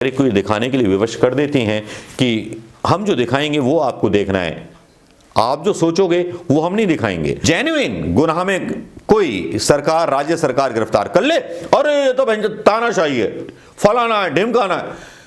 को ये दिखाने के लिए विवश कर देती हैं कि हम जो दिखाएंगे वो आपको देखना है, आप जो सोचोगे वो हम नहीं दिखाएंगे। जेन्युइन गुनाह में कोई सरकार, राज्य सरकार गिरफ्तार कर ले, अरे ये तो तानाशाही है, फलाना है, ढिमकाना है,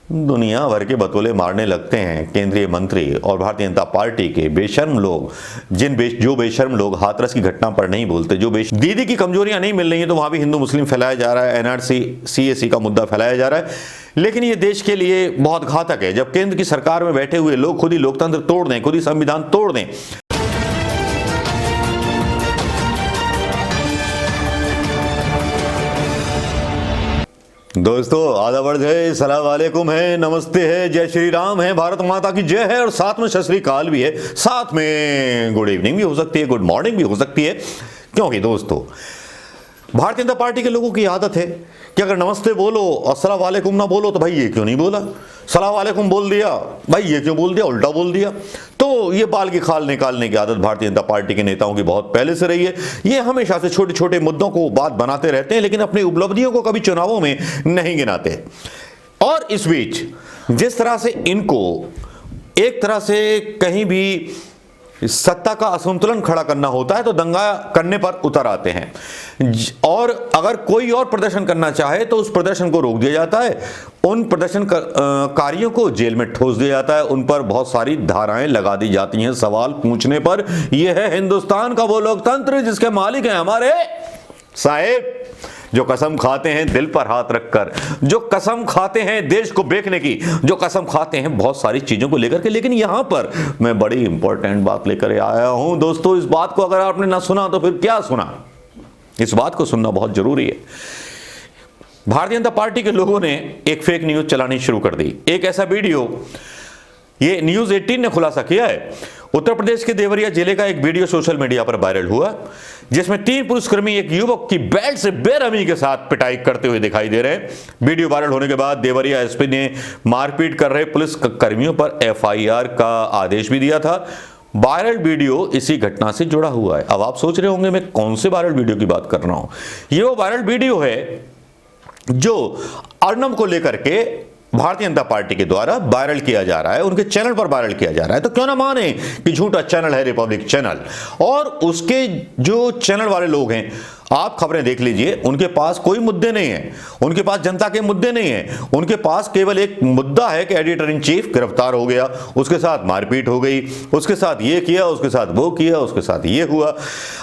दुनिया भर के बतौले मारने लगते हैं केंद्रीय मंत्री और भारतीय जनता पार्टी के बेशर्म लोग। जो बेशर्म लोग हाथरस की घटना पर नहीं बोलते, जो दीदी की कमजोरियां नहीं मिल रही हैं तो वहां भी हिंदू मुस्लिम फैलाया जा रहा है, एनआरसी सीएसी का मुद्दा फैलाया जा रहा है। लेकिन ये देश के लिए बहुत घातक है जब केंद्र की सरकार में बैठे हुए लोग खुद ही लोकतंत्र तोड़ दें, खुद ही संविधान तोड़ दें। दोस्तों आदाब है, सलाम वालेकुम है, नमस्ते है, जय श्री राम है, भारत माता की जय है और साथ में सत श्री अकाल भी है, साथ में गुड इवनिंग भी हो सकती है, गुड मॉर्निंग भी हो सकती है। क्योंकि दोस्तों भारतीय जनता पार्टी के लोगों की आदत है कि अगर नमस्ते बोलो और अस्सलाम वालेकुम ना बोलो तो भाई ये क्यों नहीं बोला, सलाम वालेकुम बोल दिया, भाई ये क्यों बोल दिया, उल्टा बोल दिया। तो ये बाल की खाल निकालने की आदत भारतीय जनता पार्टी के नेताओं की बहुत पहले से रही है। ये हमेशा से छोटे छोटे मुद्दों को बात बनाते रहते हैं लेकिन अपनी उपलब्धियों को कभी चुनावों में नहीं गिनाते। और इस बीच जिस तरह से इनको एक तरह से कहीं भी सत्ता का असंतुलन खड़ा करना होता है तो दंगा करने पर उतर आते हैं और अगर कोई और प्रदर्शन करना चाहे तो उस प्रदर्शन को रोक दिया जाता है, उन प्रदर्शनकारियों को जेल में ठोस दिया जाता है, उन पर बहुत सारी धाराएं लगा दी जाती हैं सवाल पूछने पर। यह है हिंदुस्तान का वो लोकतंत्र जिसके मालिक हैं हमारे साहेब, जो कसम खाते हैं दिल पर हाथ रखकर, जो कसम खाते हैं देश को बेचने की, जो कसम खाते हैं बहुत सारी चीजों को लेकर के। लेकिन यहां पर मैं बड़ी इंपॉर्टेंट बात लेकर आया हूं दोस्तों। इस बात को अगर आपने ना सुना तो फिर क्या सुना, इस बात को सुनना बहुत जरूरी है। भारतीय जनता पार्टी के लोगों ने एक फेक न्यूज चलानी शुरू कर दी। एक ऐसा वीडियो ये न्यूज 18 ने खुलासा किया है। उत्तर प्रदेश के देवरिया जिले का एक वीडियो सोशल मीडिया पर वायरल हुआ जिसमें 3 पुलिसकर्मी एक युवक की बेल्ट से बेरहमी के साथ पिटाई करते हुए दिखाई दे रहे हैं। वीडियो वायरल होने के बाद देवरिया एसपी ने मारपीट कर रहे पुलिस कर्मियों पर एफआईआर का आदेश भी दिया था। वायरल वीडियो इसी घटना से जुड़ा हुआ है। अब आप सोच रहे होंगे मैं कौन से वायरल वीडियो की बात कर रहा हूं। ये वो वायरल वीडियो है जो अर्नब को लेकर के भारतीय जनता पार्टी के द्वारा वायरल किया जा रहा है, उनके चैनल पर वायरल किया जा रहा है। तो क्यों ना माने कि झूठा चैनल है रिपब्लिक चैनल, और उसके जो चैनल वाले लोग हैं आप खबरें देख लीजिए, उनके पास कोई मुद्दे नहीं है, उनके पास जनता के मुद्दे नहीं है, उनके पास केवल एक मुद्दा है कि एडिटर इन चीफ गिरफ्तार हो गया, उसके साथ मारपीट हो गई, उसके साथ ये किया, उसके साथ वो किया, उसके साथ ये हुआ।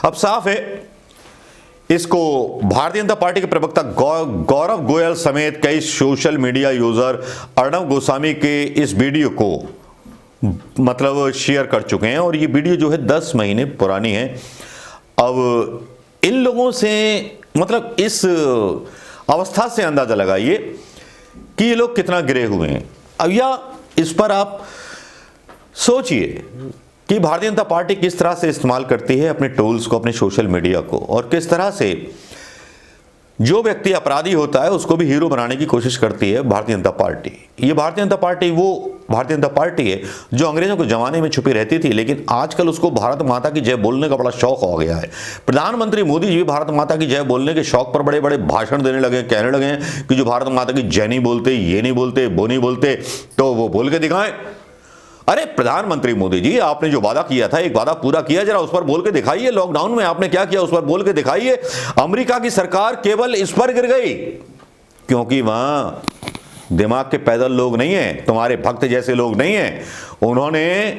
अब साफ है इसको भारतीय जनता पार्टी के प्रवक्ता गौरव गोयल समेत कई social media user Arnab Goswami के इस वीडियो को मतलब शेयर कर चुके हैं और ये वीडियो जो है 10 महीने पुरानी है। अब इन लोगों से मतलब इस अवस्था से अंदाजा लगाइए कि ये लोग कितना गिरे हुए हैं। अब या इस पर आप सोचिए कि भारतीय जनता पार्टी किस तरह से इस्तेमाल करती है अपने टूल्स को, अपने सोशल मीडिया को, और किस तरह से जो व्यक्ति अपराधी होता है उसको भी हीरो बनाने की कोशिश करती है भारतीय जनता पार्टी। ये भारतीय जनता पार्टी वो भारतीय जनता पार्टी है जो अंग्रेजों के जमाने में छुपी रहती थी लेकिन आजकल उसको भारत माता की जय बोलने का बड़ा शौक हो गया है। प्रधानमंत्री मोदी जी भारत माता की जय बोलने के शौक पर बड़े बड़े भाषण देने लगे, कहने लगे हैं कि जो भारत माता की जय नहीं बोलते, ये नहीं बोलते, वो नहीं बोलते, तो वो बोल के दिखाएं। अरे प्रधानमंत्री मोदी जी, आपने जो वादा किया था एक वादा पूरा किया, जरा उस पर बोल के दिखाइए। लॉकडाउन में आपने क्या किया उस पर बोल के दिखाइए। अमेरिका की सरकार केवल इस पर गिर गई क्योंकि वहां दिमाग के पैदल लोग नहीं हैं, तुम्हारे भक्त जैसे लोग नहीं हैं। उन्होंने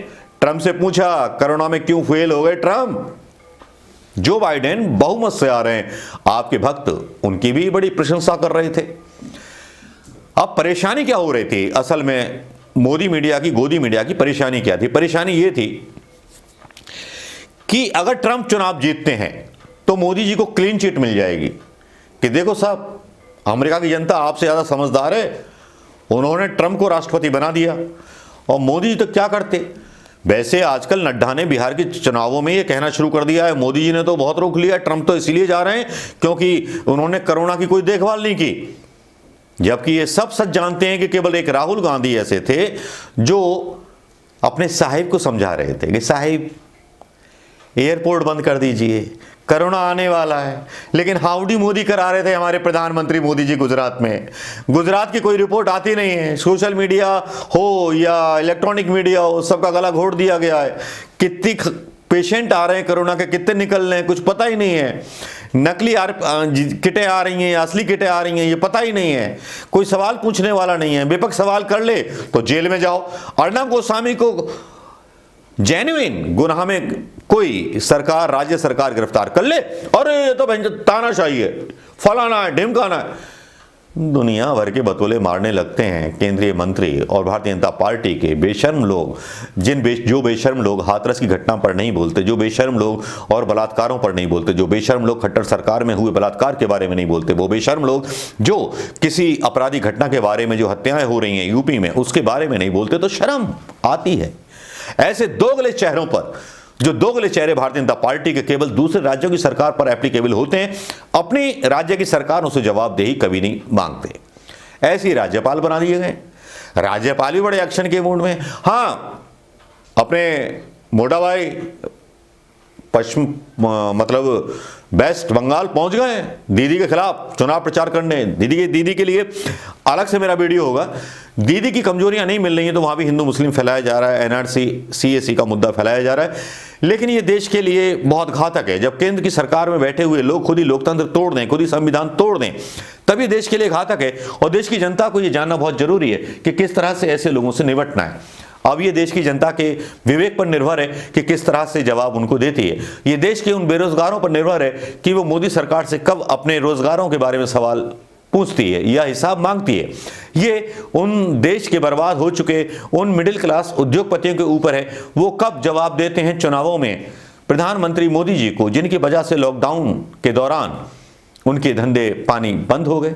ट्रंप से पूछा कोरोना में क्यों फेल हो गए ट्रंप। जो बाइडेन बहुमत से आ रहे हैं, आपके भक्त उनकी भी बड़ी प्रशंसा कर रहे थे। अब परेशानी क्या हो रही थी असल में, मोदी मीडिया की, गोदी मीडिया की परेशानी क्या थी? परेशानी यह थी कि अगर ट्रंप चुनाव जीतते हैं तो मोदी जी को क्लीन चिट मिल जाएगी कि देखो साहब अमेरिका की जनता आपसे ज्यादा समझदार है, उन्होंने ट्रंप को राष्ट्रपति बना दिया। और मोदी जी तो क्या करते? वैसे आजकल नड्डा ने बिहार के चुनावों में यह कहना शुरू कर दिया है मोदी जी ने तो बहुत रोक लिया, ट्रंप तो इसीलिए जा रहे हैं क्योंकि उन्होंने कोरोना की कोई देखभाल नहीं की। जबकि ये सब सच जानते हैं कि केवल एक राहुल गांधी ऐसे थे जो अपने साहिब को समझा रहे थे कि साहिब एयरपोर्ट बंद कर दीजिए, कोरोना आने वाला है। लेकिन हाउडी मोदी करा रहे थे हमारे प्रधानमंत्री मोदी जी गुजरात में। गुजरात की कोई रिपोर्ट आती नहीं है, सोशल मीडिया हो या इलेक्ट्रॉनिक मीडिया हो, सबका गला घोट दिया गया है। कितनी पेशेंट आ रहे हैं कोरोना के, कितने निकल रहे हैं, कुछ पता ही नहीं है। नकली किटें आ रही हैं या असली किटें आ रही हैं, ये पता ही नहीं है। कोई सवाल पूछने वाला नहीं है। विपक्ष सवाल कर ले तो जेल में जाओ। अर्णब गोस्वामी को जेन्युइन गुनाह में कोई सरकार, राज्य सरकार गिरफ्तार कर ले, अरे ये तो तानाशाही है, फलाना है, ढिमकाना है। दुनिया भर के बतौले मारने लगते हैं केंद्रीय मंत्री और भारतीय जनता पार्टी के बेशर्म लोग, जो बेशर्म लोग हाथरस की घटना पर नहीं बोलते, जो बेशर्म लोग और बलात्कारों पर नहीं बोलते, जो बेशर्म लोग खट्टर सरकार में हुए बलात्कार के बारे में नहीं बोलते, वो बेशर्म लोग जो किसी अपराधी घटना के बारे में, जो हत्याएं हो रही हैं यूपी में, उसके बारे में नहीं बोलते, तो शर्म आती है। ऐसे दोगले चेहरों पर, जो दोगले चेहरे भारतीय जनता पार्टी के केवल दूसरे राज्यों की सरकार पर एप्लीकेबल होते हैं, अपनी राज्य की सरकारों से जवाबदेही कभी नहीं मांगते। ऐसे ही राज्यपाल बना दिए गए। राज्यपाल भी बड़े एक्शन के मूड में। हाँ, अपने मोटा भाई पश्चिम मतलब वेस्ट बंगाल पहुंच गए दीदी के खिलाफ चुनाव प्रचार करने। दीदी के लिए अलग से मेरा वीडियो होगा। दीदी की कमजोरियां नहीं मिल रही हैं तो वहां भी हिंदू मुस्लिम फैलाया जा रहा है, एनआरसी सीएसी का मुद्दा फैलाया जा रहा है। लेकिन ये देश के लिए बहुत घातक है। जब केंद्र की सरकार में बैठे हुए लोग खुद ही लोकतंत्र तोड़ दें, खुद ही संविधान तोड़ दें, तब ये देश के लिए घातक है। और देश की जनता को ये जानना बहुत जरूरी है कि किस तरह से ऐसे लोगों से निपटना है। अब ये देश की जनता के विवेक पर निर्भर है कि किस तरह से जवाब उनको देती है। ये देश के उन बेरोजगारों पर निर्भर है कि वो मोदी सरकार से कब अपने रोजगारों के बारे में सवाल पूछती है या हिसाब मांगती है। ये उन देश के बर्बाद हो चुके उन मिडिल क्लास उद्योगपतियों के ऊपर है, वो कब जवाब देते हैं चुनावों में प्रधानमंत्री मोदी जी को, जिनकी वजह से लॉकडाउन के दौरान उनके धंधे पानी बंद हो गए।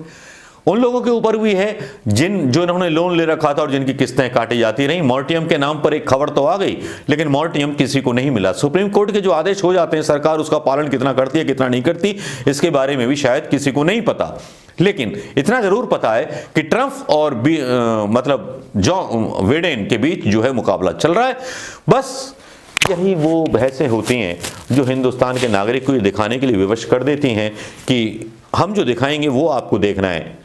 उन लोगों के ऊपर भी है जो इन्होंने लोन ले रखा था और जिनकी किस्तें काटी जाती रहीं। मोर्टियम के नाम पर एक खबर तो आ गई, लेकिन मोर्टियम किसी को नहीं मिला। सुप्रीम कोर्ट के जो आदेश हो जाते हैं, सरकार उसका पालन कितना करती है कितना नहीं करती, इसके बारे में भी शायद किसी को नहीं पता। लेकिन इतना जरूर पता है कि ट्रंप और मतलब जो बिडेन के बीच जो है मुकाबला चल रहा है। बस यही वो बहसें होती हैं जो हिंदुस्तान के नागरिक को ये दिखाने के लिए विवश कर देती हैं कि हम जो दिखाएंगे वो आपको देखना है,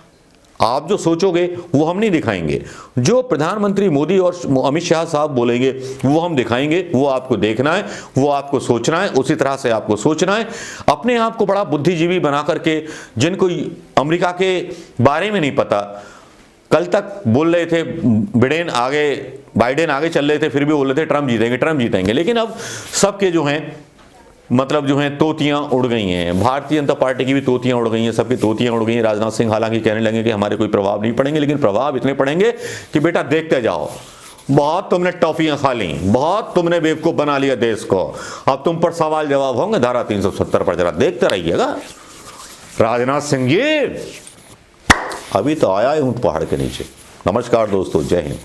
आप जो सोचोगे वो हम नहीं दिखाएंगे। जो प्रधानमंत्री मोदी और अमित शाह साहब बोलेंगे वो हम दिखाएंगे, वो आपको देखना है, वो आपको सोचना है, उसी तरह से आपको सोचना है। अपने आप को बड़ा बुद्धिजीवी बना करके, जिनको अमेरिका के बारे में नहीं पता, कल तक बोल रहे थे बाइडेन आगे चल रहे थे, फिर भी बोल रहे थे ट्रंप जीतेंगे। लेकिन अब सबके जो हैं मतलब जो हैं तोतियां उड़ गई हैं। भारतीय जनता पार्टी की भी तोतियां उड़ गई हैं, सबकी तोतियां उड़ गई हैं। राजनाथ सिंह हालांकि कहने लगे कि हमारे कोई प्रभाव नहीं पड़ेंगे, लेकिन प्रभाव इतने पड़ेंगे कि बेटा देखते जाओ। बहुत तुमने टॉफियां खा ली, बहुत तुमने बेवकूफ बना लिया देश को, अब तुम पर सवाल जवाब होंगे धारा 370 पर, जरा देखते रहिएगा। राजनाथ सिंह जी अभी तो आया है ऊंट पहाड़ के नीचे। नमस्कार दोस्तों, जय हिंद।